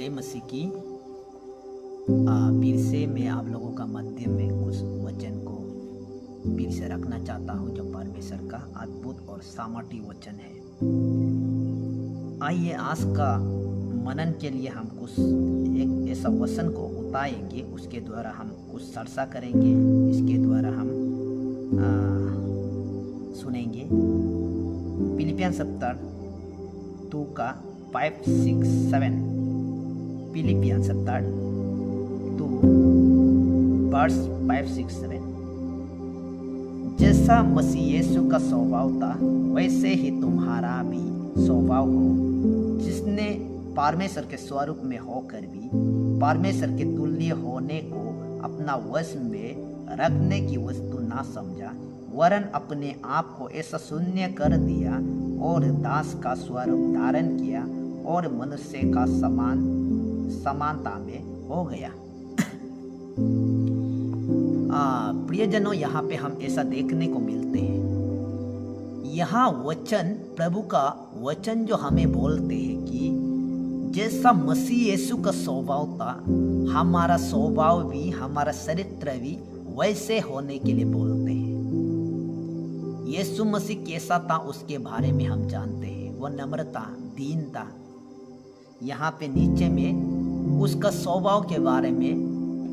जय मसीह की। फिर से मैं आप लोगों का मध्य में कुछ वचन को फिर से रखना चाहता हूँ जो परमेश्वर का अद्भुत और सामर्थी वचन है। आइए आज का मनन के लिए हम कुछ एक ऐसा वचन को उतारेंगे, उसके द्वारा हम कुछ चर्चा करेंगे, इसके द्वारा हम सुनेंगे। फिलिपियन चैप्टर 2 का 5, 6, 7। Philippian chapter 2 verse 5, 6, 7। जैसा मसीह यीशु का स्वभाव था वैसे ही तुम्हारा भी स्वभाव हो, जिसने परमेश्वर के स्वरूप में होकर भी परमेश्वर के तुल्य होने को अपना वश में रखने की वस्तु ना समझा, वरन अपने आप को ऐसा शून्य कर दिया और दास का स्वरूप धारण किया और मनुष्य का समानता में हो गया। प्रियजनों, यहाँ पे हम ऐसा देखने को मिलते हैं। यहाँ वचन, प्रभु का वचन जो हमें बोलते हैं कि जैसा मसीह यीशु का स्वभाव था, हमारा स्वभाव भी, हमारा चरित्र भी वैसे होने के लिए बोलते हैं। यीशु मसीह कैसा था उसके बारे में हम जानते हैं। वो नम्रता, दीनता। यहाँ पे नीचे में उसका स्वभाव के बारे में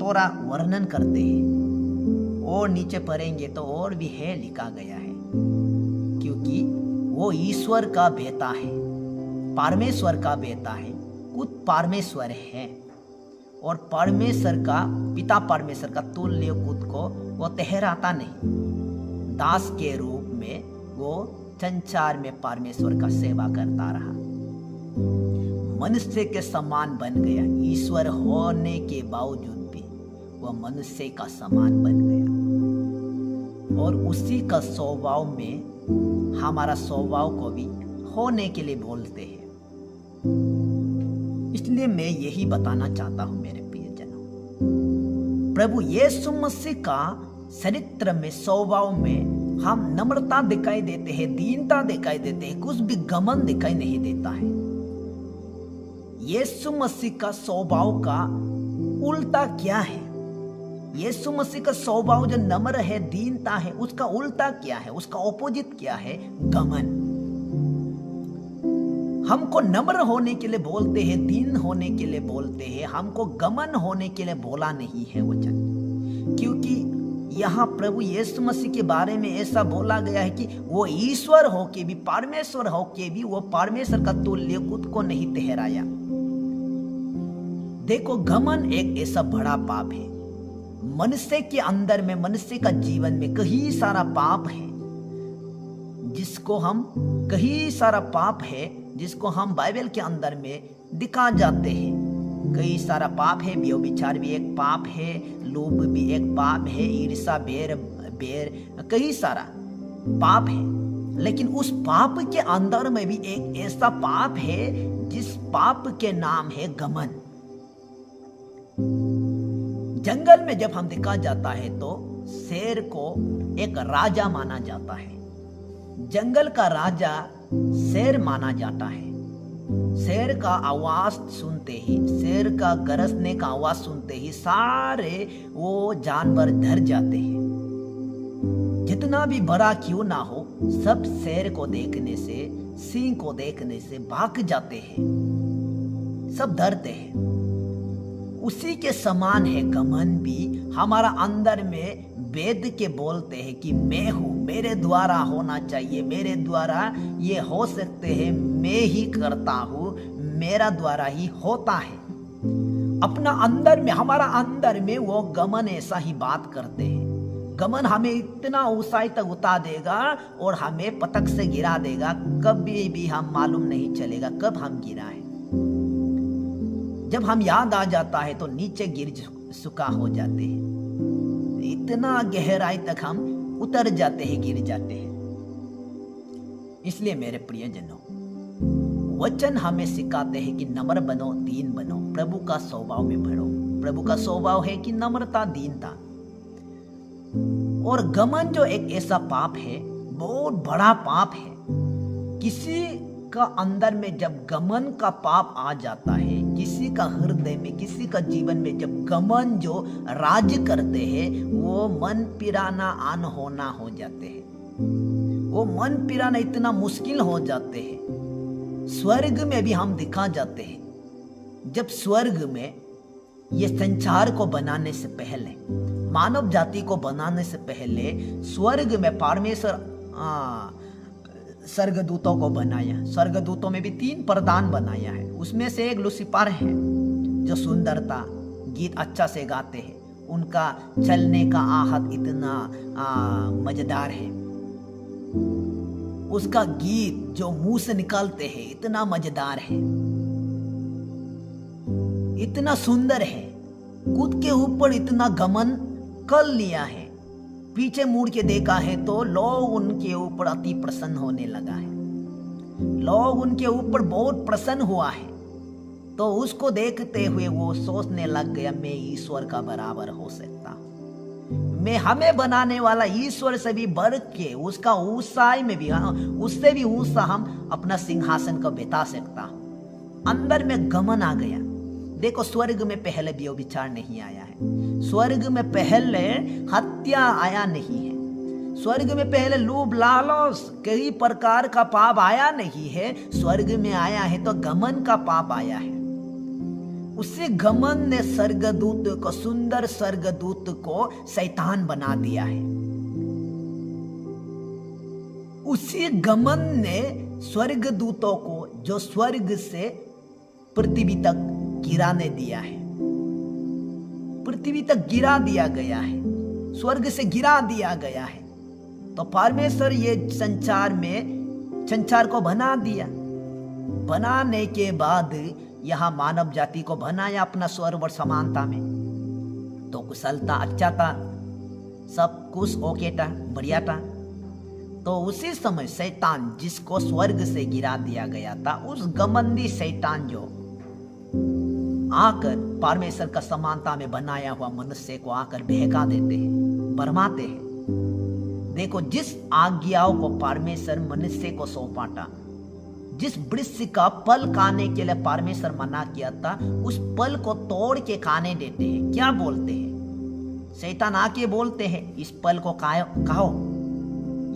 थोड़ा वर्णन करते हैं, और नीचे पढ़ेंगे तो और भी है लिखा गया है, क्योंकि वो ईश्वर का बेटा है, परमेश्वर का बेटा है, खुद परमेश्वर है, और परमेश्वर का पिता, परमेश्वर का तुल्य खुद को वो ठहराता नहीं। दास के रूप में वो संसार में परमेश्वर का सेवा करता रहा, मनुष्य के समान बन गया। ईश्वर होने के बावजूद भी वह मनुष्य का समान बन गया, और उसी का स्वभाव में हमारा स्वभाव को भी होने के लिए बोलते हैं। इसलिए मैं यही बताना चाहता हूं मेरे प्रियजनों, प्रभु यीशु मसीह का चरित्र में, स्वभाव में हम नम्रता दिखाई देते हैं, दीनता दिखाई देते हैं, कुछ भी घमंड दिखाई नहीं देता है। यीशु मसीह का स्वभाव का उल्टा क्या है? यीशु मसीह का स्वभाव जो नम्र है, दीनता है, उसका उल्टा क्या है? उसका ऑपोजिट क्या है? घमंड। हमको नम्र होने के लिए बोलते हैं, दीन होने के लिए बोलते हैं, हमको घमंड होने के लिए बोला नहीं है वचन। क्योंकि यहाँ प्रभु यीशु मसीह के बारे में ऐसा बोला गया है कि वो ईश्वर होके भी, परमेश्वर होके भी वो परमेश्वर का तुल्य खुद को नहीं ठहराया। देखो, घमंड एक ऐसा बड़ा पाप है। मनुष्य के अंदर में, मनुष्य का जीवन में कई सारा पाप है, जिसको हम बाइबल के अंदर में दिखा जाते हैं। कई सारा पाप है। व्यभिचार भी एक पाप है, लोभ भी एक पाप है, ईर्ष्या, बैर, कई सारा पाप है। लेकिन उस पाप के अंदर में भी एक ऐसा पाप है जिस पाप के नाम है घमंड। जंगल में जब हम देखा जाता है तो शेर को एक राजा माना जाता है। जंगल का राजा शेर माना जाता है। शेर का आवाज सुनते ही, शेर का गरजने का आवाज सुनते ही सारे वो जानवर डर जाते हैं। जितना भी बड़ा क्यों ना हो, सब शेर को देखने से, सिंह को देखने से भाग जाते हैं, सब डरते हैं। उसी के समान है घमंड भी। हमारा अंदर में वेद के बोलते हैं कि मैं हूं, मेरे द्वारा होना चाहिए, मेरे द्वारा ये हो सकते हैं, मैं ही करता हूं, मेरा द्वारा ही होता है। अपना अंदर में, हमारा अंदर में वो घमंड ऐसा ही बात करते हैं। घमंड हमें इतना ऊंचाई तक उतार देगा और हमें पटक से गिरा देगा, कभी भी हम मालूम नहीं चलेगा कब हम गिरा है। जब हम याद आ जाता है तो नीचे गिर चुका हो जाते हैं, इतना गहराई तक हम उतर जाते हैं, गिर जाते हैं। इसलिए मेरे प्रियजनों, वचन हमें सिखाते हैं कि नम्र बनो, दीन बनो, प्रभु का स्वभाव में बढ़ो। प्रभु का स्वभाव है कि नम्रता, दीनता। और घमंड जो एक ऐसा पाप है, बहुत बड़ा पाप है। किसी का अंदर में जब घमंड का पाप आ जाता है, किसी का हृदय में, किसी का जीवन में जब गमन जो राज करते हैं, वो मन पिराना अनहोना हो जाते हैं, वो मन पिराना इतना मुश्किल हो जाते हैं। स्वर्ग में भी हम दिखा जाते हैं, जब स्वर्ग में ये संसार को बनाने से पहले, मानव जाति को बनाने से पहले स्वर्ग में परमेश्वर स्वर्गदूतों को बनाया। स्वर्गदूतों में भी 3 प्रधान बनाया है। उसमें से एक लूसीफर है जो सुंदरता, गीत अच्छा से गाते हैं, उनका चलने का आहत इतना मजेदार है, उसका गीत जो मुंह से निकालते हैं इतना मजेदार है, इतना सुंदर है, खुद के ऊपर इतना गमन कर लिया है। पीछे मुड़ के देखा है तो लोग उनके ऊपर अति प्रसन्न होने लगा है, लोग उनके ऊपर बहुत प्रसन्न हुआ है। तो उसको देखते हुए वो सोचने लग गया, मैं ईश्वर का बराबर हो सकता हूं, मैं हमें बनाने वाला ईश्वर से भी बढ़ के उसका ऊंचाई में भी, उससे भी ऊंचा हम अपना सिंहासन को बिता सकता हूं। अंदर में गमन आ गया। देखो, स्वर्ग में पहले व्यभिचार नहीं आया है, स्वर्ग में पहले हत्या आया नहीं है, स्वर्ग में पहले लोभ लालच कई प्रकार का पाप आया नहीं है। स्वर्ग में आया है तो गमन का पाप आया है। उसी गमन ने स्वर्गदूत को, सुंदर स्वर्गदूत को शैतान बना दिया है। उसी गमन ने स्वर्गदूतों को जो स्वर्ग से पृथ्वी तक गिराने दिया है, पृथ्वी तक गिरा दिया गया है, स्वर्ग से गिरा दिया गया है। तो परमेश्वर ये संसार को बना दिया। बनाने के बाद यहां मानव जाति को बनाया अपना स्वरूप और समानता में। तो कुशलता अच्छा था, सब कुछ ओके था, बढ़िया था। तो उसी समय शैतान, जिसको स्वर्ग से गिरा दिया गया था, उस गमंदी शैतान जो आकर परमेश्वर का समानता में बनाया हुआ मनुष्य को आकर बहका देते हैं, भरमाते हैं। देखो, जिस आज्ञाओं को परमेश्वर मनुष्य को सौंपा था, जिस वृक्ष का फल खाने के लिए परमेश्वर मना किया था, उस फल को तोड़ के खाने देते हैं। क्या बोलते हैं? शैतान आके बोलते हैं, इस फल को खाओ,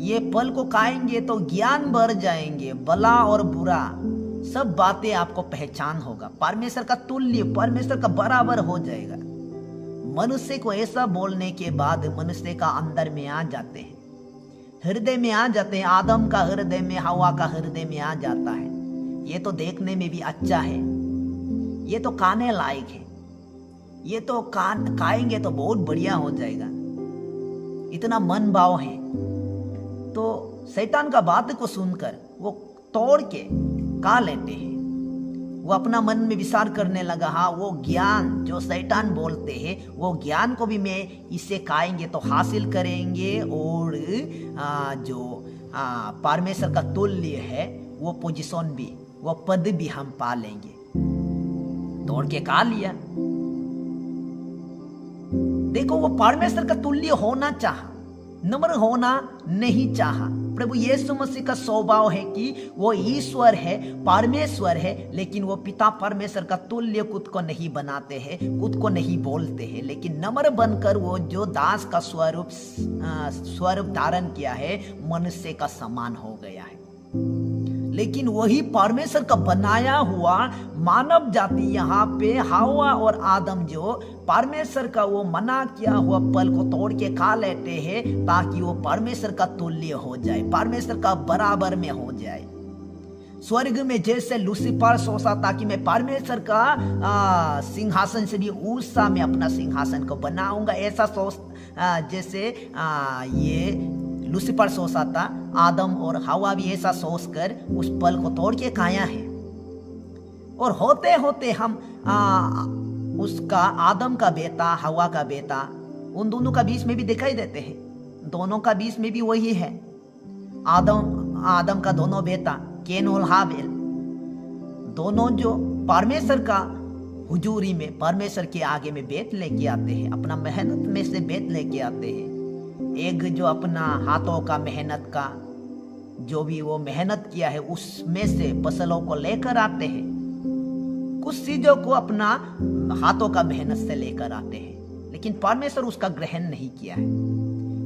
ये फल को खाएंगे तो ज्ञान बढ़ जाएंगे, भला और बुरा सब बातें आपको पहचान होगा, परमेश्वर का तुल्य, परमेश्वर का बराबर हो जाएगा। मनुष्य को ऐसा बोलने के बाद मनुष्य का अंदर में आ जाते हैं, हृदय में आ जाते हैं। आदम का हृदय में, हवा का हृदय में आ जाता है। ये तो देखने में भी अच्छा है, ये तो खाने लायक है, ये तो खाएंगे तो बहुत बढ़िया हो जाएगा, इतना मन भाव है। तो शैतान का बात को सुनकर वो तोड़ के खा लेते हैं। वो अपना मन में विचार करने लगा, हाँ, वो ज्ञान जो शैतान बोलते हैं, वो ज्ञान को भी मैं इससे खाएंगे तो हासिल करेंगे, और जो परमेश्वर का तुल्य है वो पोजीशन भी, वो पद भी हम पा लेंगे। तोड़ के खा लिया। देखो, वो परमेश्वर का तुल्य होना चाहा, नम्र होना नहीं चाहा। प्रभु यीशु मसीह का स्वभाव है कि वो ईश्वर है, परमेश्वर है, लेकिन वो पिता परमेश्वर का तुल्य खुद को नहीं बनाते हैं, खुद को नहीं बोलते हैं, लेकिन नम्र बनकर वो जो दास का स्वरूप धारण किया है, मनुष्य का समान हो गया है। लेकिन वही परमेश्वर का बनाया हुआ मानव जाति यहाँ पे हवा और आदम जो परमेश्वर का वो मना किया हुआ फल को तोड़ के खा लेते हैं, ताकि वो परमेश्वर का तुल्य हो जाए, परमेश्वर का बराबर में हो जाए। स्वर्ग में जैसे लूसीफर सोचा था कि मैं परमेश्वर का सिंहासन से भी ऊंचा में अपना सिंहासन को बनाऊंगा, ऐसा सोच जैसे ये लूसीफर सोचा था, आदम और हवा भी ऐसा सोचकर उस फल को तोड़ के खाया है। और होते होते हम उसका, आदम का बेटा, हवा का बेटा, उन दोनों का बीच में भी दिखाई देते हैं। दोनों का बीच में भी वही है। आदम का दोनों बेटा कैन और हाबिल, दोनों जो परमेश्वर का हुजूरी में, परमेश्वर के आगे में बेत लेके आते हैं, अपना मेहनत में से बेत लेके आते हैं। एक जो अपना हाथों का मेहनत का जो भी वो मेहनत किया है उसमें से फसलों को लेकर आते हैं। कुछ चीजों को अपना हाथों का मेहनत से लेकर आते हैं, लेकिन परमेश्वर उसका ग्रहण नहीं किया है।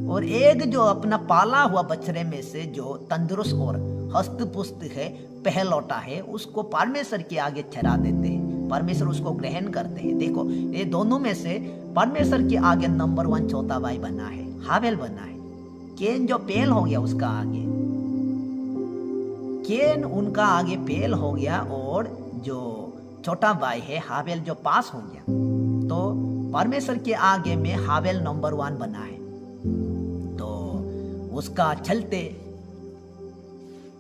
और एक जो अपना पाला हुआ बछड़े में से जो तंदुरुस्त और हस्तपुष्ट है, पहलौटा है, उसको परमेश्वर के आगे चढ़ा देते हैं, परमेश्वर उसको ग्रहण करते हैं। देखो ये दोनों में से परमेश्वर के आगे नंबर 1 छोटा भाई बना है, हाबेल बना है। केन जो पेल हो गया उसका आगे, केन उनका आगे पेल हो गया, और जो छोटा भाई है हाबेल जो पास हो गया, तो परमेश्वर के आगे में हाबेल नंबर 1 बना है। तो उसका चलते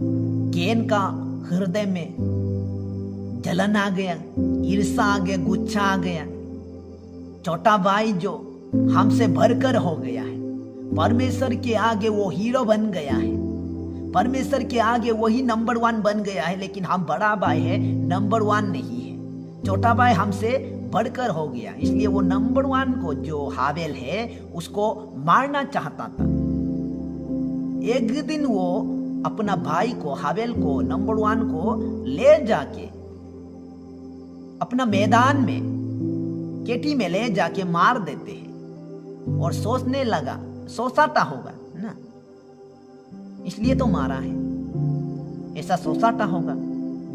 केन का हृदय में जलन आ गया, ईर्ष्या आ गया, गुस्सा आ गया। छोटा भाई जो हमसे भरकर हो गया है, परमेश्वर के आगे वो हीरो बन गया है, परमेश्वर के आगे वही नंबर 1 बन गया है, लेकिन हम बड़ा भाई है नंबर 1 नहीं है, छोटा भाई हमसे बढ़कर हो गया। इसलिए वो नंबर 1 को जो हाबेल है उसको मारना चाहता था। एक दिन वो अपना भाई को, हाबेल को, नंबर 1 को ले जाके अपना मैदान में, केटी में ले जाके मार देते हैं। और सोचने लगा, सोचाता होगा ना, इसलिए तो मारा है, ऐसा सोचाता होगा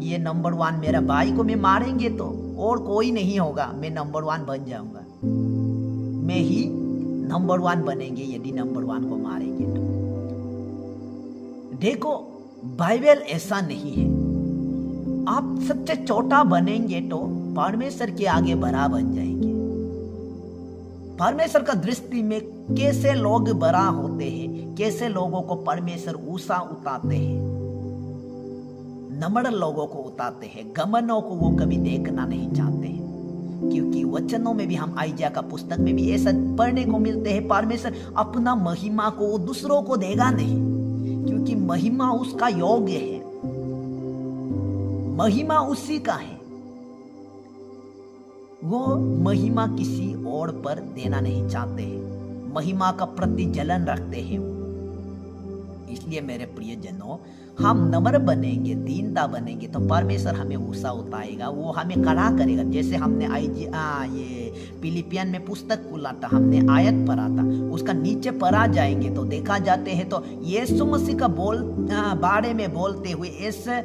ये नंबर 1 मेरा भाई को मैं मारेंगे तो और कोई नहीं होगा, मैं नंबर 1 बन जाऊंगा, मैं ही नंबर 1 बनेंगे यदि नंबर 1 को मारेंगे तो। देखो बाइबल ऐसा नहीं है, आप सबसे छोटा बनेंगे तो परमेश्वर के आगे बड़ा बन जाएंगे। परमेश्वर का दृष्टि में कैसे लोग बड़ा होते हैं, कैसे लोगों को परमेश्वर ऊंचा उतारते हैं, नम्र लोगों को उतारते हैं, गमनों को वो कभी देखना नहीं चाहते हैं। क्योंकि वचनों में भी, हम आइजा का पुस्तक में भी ऐसा पढ़ने को मिलते हैं, परमेश्वर अपना महिमा को वो दूसरों को देगा नहीं, क्योंकि महिमा उसका योग्य है, महिमा उसी का है, वो महिमा किसी और पर देना नहीं चाहते हैं, महिमा का प्रति जलन रखते हैं। इसलिए मेरे प्रियजनों, हम नम्र बनेंगे, दीनता बनेंगे तो परमेश्वर हमें ऊंचा उठाएगा, वो हमें खड़ा करेगा। जैसे हमने ये फिलिपियन में पुस्तक खुला था, हमने आयत पढ़ा था, उसका नीचे पढ़ा जाएंगे तो देखा जाते हैं तो यीशु मसीह का बारे में बोलते हुए ऐसे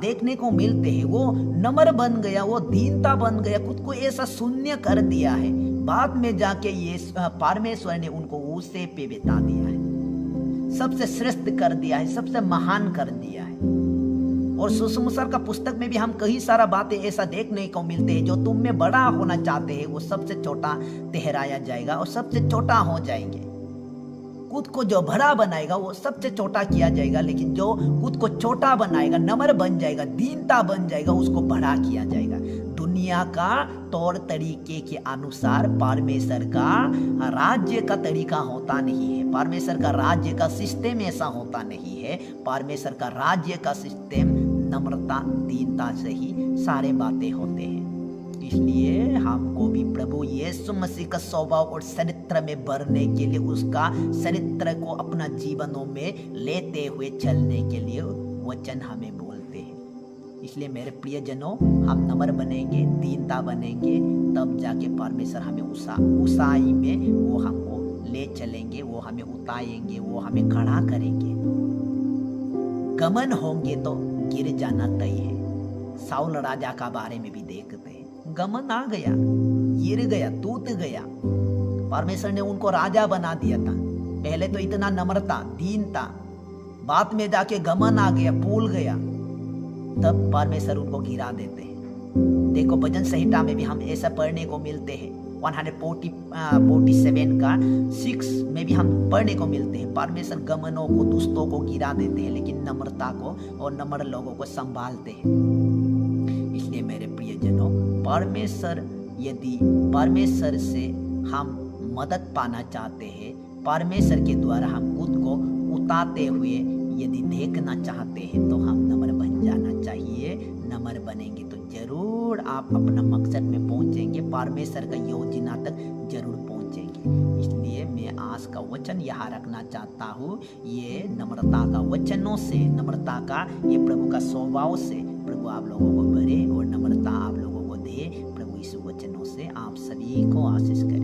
देखने को मिलते हैं। वो नम्र बन गया, वो दीनता बन गया, खुद को ऐसा शून्य कर दिया है। बाद में जाके ये परमेश्वर ने उनको ऊंचे पे बिता दिया है, सबसे श्रेष्ठ कर दिया है, सबसे महान कर दिया है। और सुसमाचार का पुस्तक में भी हम कई सारा बातें ऐसा देखने को मिलते हैं, जो तुम में बड़ा होना चाहते हैं वो सबसे छोटा ठहराया जाएगा और सबसे छोटा हो जाएंगे। खुद को जो बड़ा बनाएगा वो सबसे छोटा किया जाएगा, लेकिन जो खुद को छोटा बनाएगा, नम्र बन जाएगा, दीनता बन जाएगा, उसको बड़ा किया जाएगा। दुनिया का तौर तरीके के अनुसार परमेश्वर का राज्य का तरीका होता नहीं है, परमेश्वर का राज्य का सिस्टम ऐसा होता नहीं है। परमेश्वर का राज्य का सिस्टम नम्रता, दीनता से ही सारे बातें होते हैं। इसलिए हमको भी प्रभु यीशु मसीह का स्वभाव और चरित्र में बढ़ने के लिए, उसका चरित्र को अपना जीवनों में लेते हुए चलने के लिए वचन हमें बोलते हैं। इसलिए मेरे प्रियजनों, हम नम्र बनेंगे, दीनता बनेंगे, तब जाके परमेश्वर हमें ऊंचाई में वो हमको ले चलेंगे, वो हमें उतारेंगे, वो हमें खड़ा करेंगे। गमन होंगे तो गिर जाना तय है। साउल राजा का बारे में भी देखते हैं, गमन आ गया, गिर गया, टूट गया। परमेश्वर ने उनको राजा बना दिया था। पहले तो इतना नम्रता, दीनता, बाद में जाके गमन आ गया, भूल गया, तब परमेश्वर उनको गिरा देते हैं। देखो भजन संहिता में भी हम ऐसा पढ़ने को मिलते हैं, 147 का 6 में भी हम पढ़ने को मिलते हैं। परमेश्वर गमनों को, दुष्टों को गिरा देते हैं, लेकिन नम्रता को और नम्र लोगों को संभालते हैं। इसलिए मेरे प्रियजनों, यदि परमेश्वर से हम मदद पाना चाहते हैं, परमेश्वर के द्वारा हम खुद को उतारते हुए यदि देखना चाहते हैं, तो हम नम्र बन जाना चाहिए। नम्र बनेंगे तो जरूर आप अपना मकसद में पहुंचेंगे, परमेश्वर का योजना तक जरूर पहुंचेंगे। इसलिए मैं आज का वचन यहाँ रखना चाहता हूँ। ये नम्रता का वचनों से, नम्रता का ये प्रभु का स्वभाव से प्रभु आप लोगों को भरे और नम्रता आप लोगों को सभी को आशीष करें।